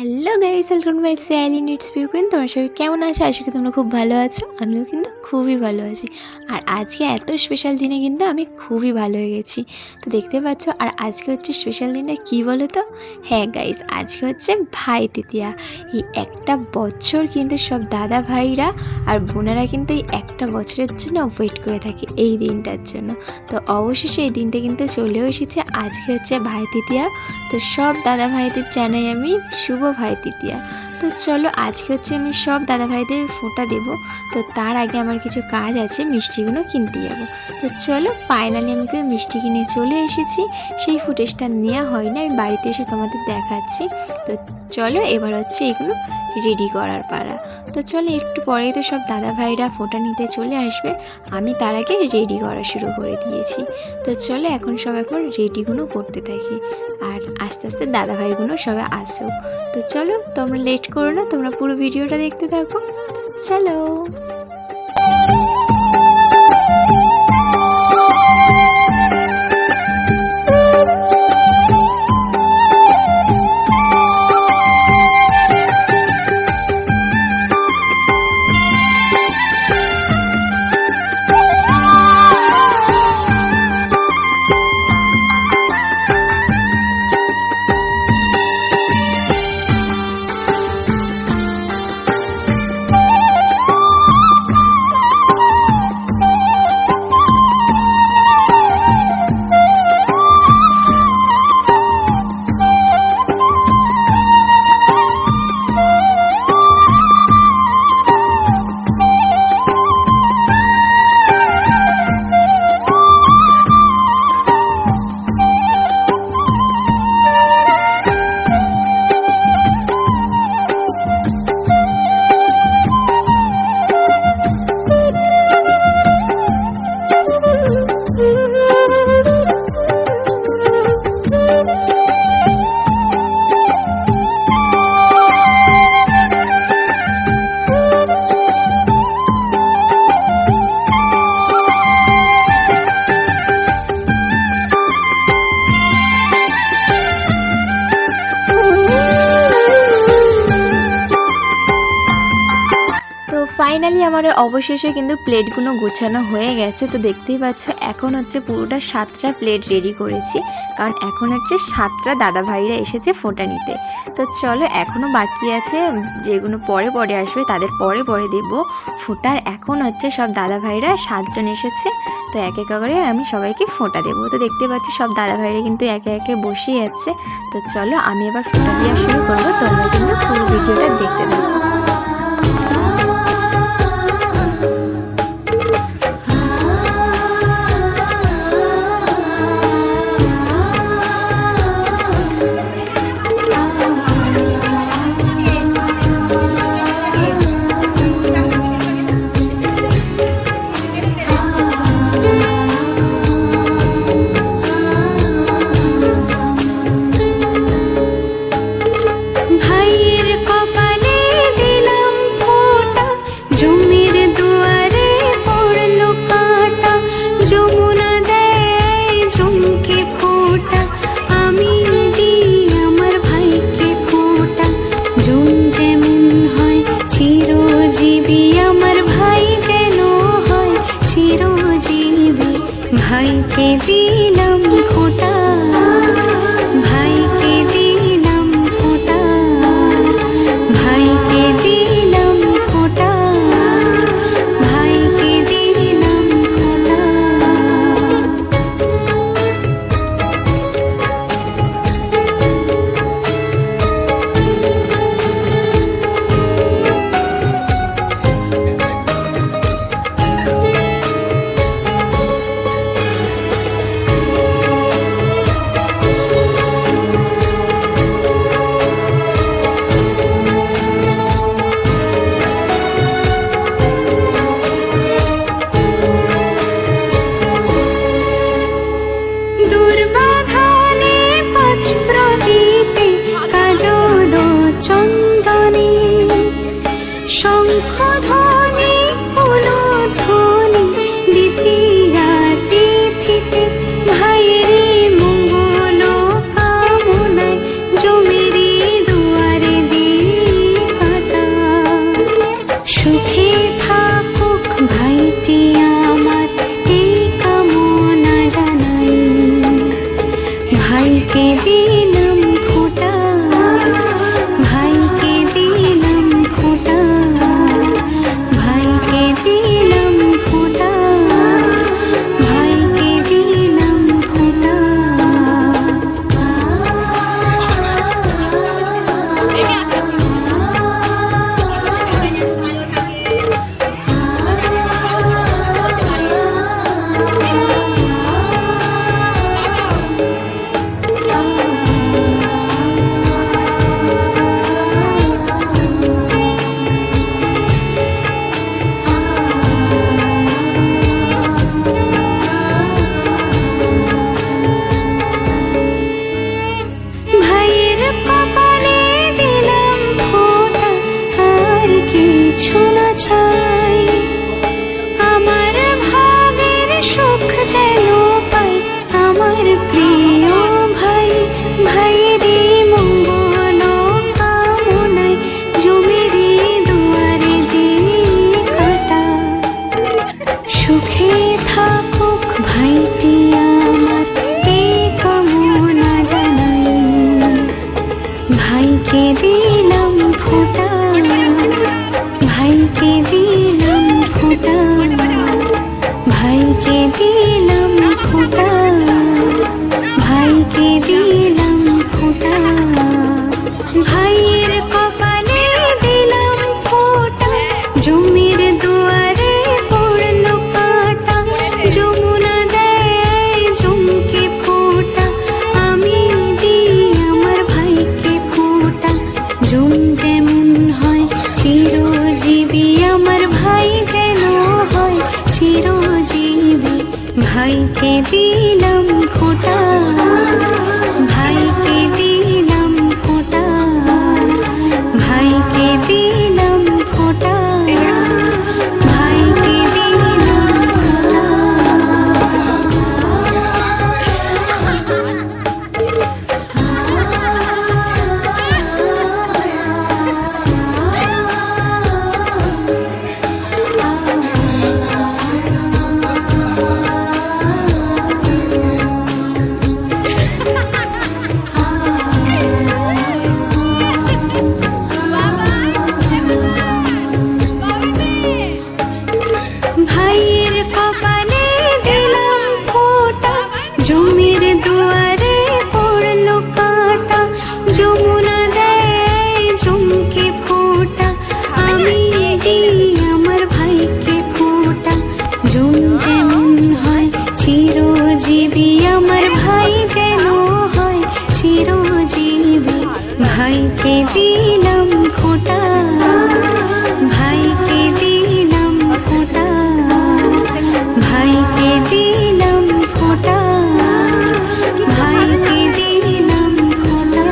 Hello guys, welcome my স্যালি নিটস ভিউকেন। তোমরা সবাই কেমন আছো? আশা করি তোমরা খুব ভালো আছো। আমিও কিন্তু খুবই ভালো আছি। আর আজকে এত স্পেশাল দিনে কিন্তু আমি খুবই ভালো হয়ে গেছি। তো দেখতে পাচ্ছ। আর আজকে হচ্ছে স্পেশাল দিনটা কী বলো তো? হ্যাঁ গাইস, আজকে হচ্ছে ভাই তৃতীয়া। এই একটা বছর কিন্তু সব দাদা ভাইরা আর বোনেরা কিন্তু এই একটা বছরের জন্য ওয়েট করে থাকে এই দিনটার জন্য। তো অবশেষে এই দিনটা কিন্তু চলেও এসেছে। আজকে হচ্ছে ভাই তৃতীয়া। তো সব দাদা ভাইদের জানাই আমি শুভ ভাই তৃতীয়া। তো চলো, আজকে হচ্ছে আমি সব দাদা ভাইদের ফোঁটা দেব। তো তার আগে আমার কিছু কাজ আছে, মিষ্টিগুলো কিনতে যাবো। তো চলো, ফাইনালি আমি তো মিষ্টি কিনে চলে এসেছি। সেই ফুটেজটা নেওয়া হয় না, আমি বাড়িতে এসে তোমাদের দেখাচ্ছি। তো চলো, এবার হচ্ছে এগুলো রেডি করার পালা। তো চলো, একটু পরেই তো সব দাদা ভাইরা ফোঁটা নিতে চলে আসবে। আমি তার আগে রেডি করা শুরু করে দিয়েছি। তো চলো, এখন রেডিগুলো করতে থাকি। আর আস্তে আস্তে দাদা ভাইগুলো সবাই আসুক। তো চলো, তোমরা লেট করো না, তোমরা পুরো ভিডিওটা দেখতে থাকো। চলো। ফাইনালি আমার অবশেষে কিন্তু প্লেটগুলো গোছানো হয়ে গেছে। তো দেখতেই পাচ্ছ, এখন হচ্ছে পুরোটা 7টা প্লেট রেডি করেছি, কারণ এখন হচ্ছে 7টা দাদা ভাইরা এসেছে ফোঁটা নিতে। তো চলো, এখনও বাকি আছে, যেগুলো পরে পরে আসবে তাদের পরে পরে দেবো ফোঁটার। এখন হচ্ছে সব দাদা ভাইরা 7 জন এসেছে। তো এক এক করে আমি সবাইকে ফোঁটা দেবো। তো দেখতে পাচ্ছ, সব দাদা ভাইরা কিন্তু একে একে বসে যাচ্ছে। তো চলো, আমি এবার ফোঁটা দেওয়া শুরু করবো। তোমরা কিন্তু পুরো ভিডিওটা দেখতে থাকো। ভাইকে দিলাম ফোঁটা, ভাইকে দিলাম ফোঁটা। ভাইকে দিলাম ফোঁটা, ভাইকে দিলাম ফোঁটা, ভাইকে দিলাম ফোঁটা, ভাইকে দিলাম ফোঁটা। ভাইয়ের কপালে দিলাম ফোঁটা, জমির দুয়ারে পড়লো কাঁটা। যমুনা দেয় জমকে ফোঁটা, আমি দিই আমার ভাইকে ফোঁটা। জম যেমন হয় চিরজীবী, আমার ভাই যেন হয় চিরজীবী। ভাইকে দিলাম ফোঁটা, ভাইকে দিলাম ফোঁটা, ভাইকে দিলাম ফোঁটা, ভাইকে দিলাম ফোঁটা। ভাইয়ের কপালে দিলাম ফোঁটা, জমির দুয়ারে পড়লো কাঁটা। যমুনা দেয় জমকে ফোঁটা, আমি দিই আমার ভাইকে ফোঁটা। জম যেমন হয় চিরজীবী, আমার ভাই যেন হয় চিরজীবী। ভাইকে দিলাম ফোঁটা, ভাইকে দিলাম ফোঁটা, ভাইকে দিলাম ফোঁটা, ভাইকে দিলাম ফোঁটা।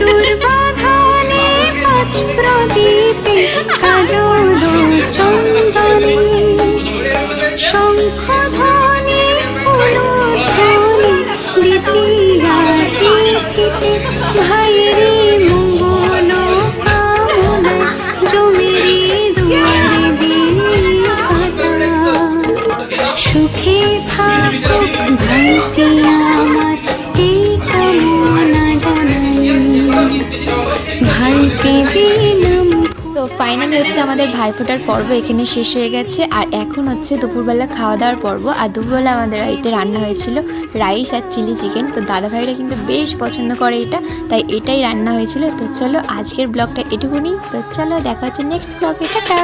দুর্বাধনে পাঁচ প্রদীপে কাজল চন্দনে, শঙ্খধ্বনি ফুলধ্বনি দ্বিতীয়া তিথিতে। ভাইয়েরই মঙ্গল কামনায় জমিরি দুয়ারে দিই কাঁটা। সুখে থাকুক ভাইটি আমার, এই কামনা জানাই। ভাইকে দিলাম। তো ফাইনালি হচ্ছে আমাদের ভাইফোঁটার পর্ব এখানে শেষ হয়ে গেছে। আর এখন হচ্ছে দুপুরবেলা খাওয়া দাওয়ার পর্ব। আর দুপুরবেলা আমাদের বাড়িতে রান্না হয়েছিল রাইস আর চিলি চিকেন। তো দাদাভাইরা কিন্তু বেশ পছন্দ করে এটা, তাই এটাই রান্না হয়েছিল। তো চলো আজকের ব্লগটা এটুকুনি। তো চলো দেখা হচ্ছে নেক্সট ব্লগে, টাটা।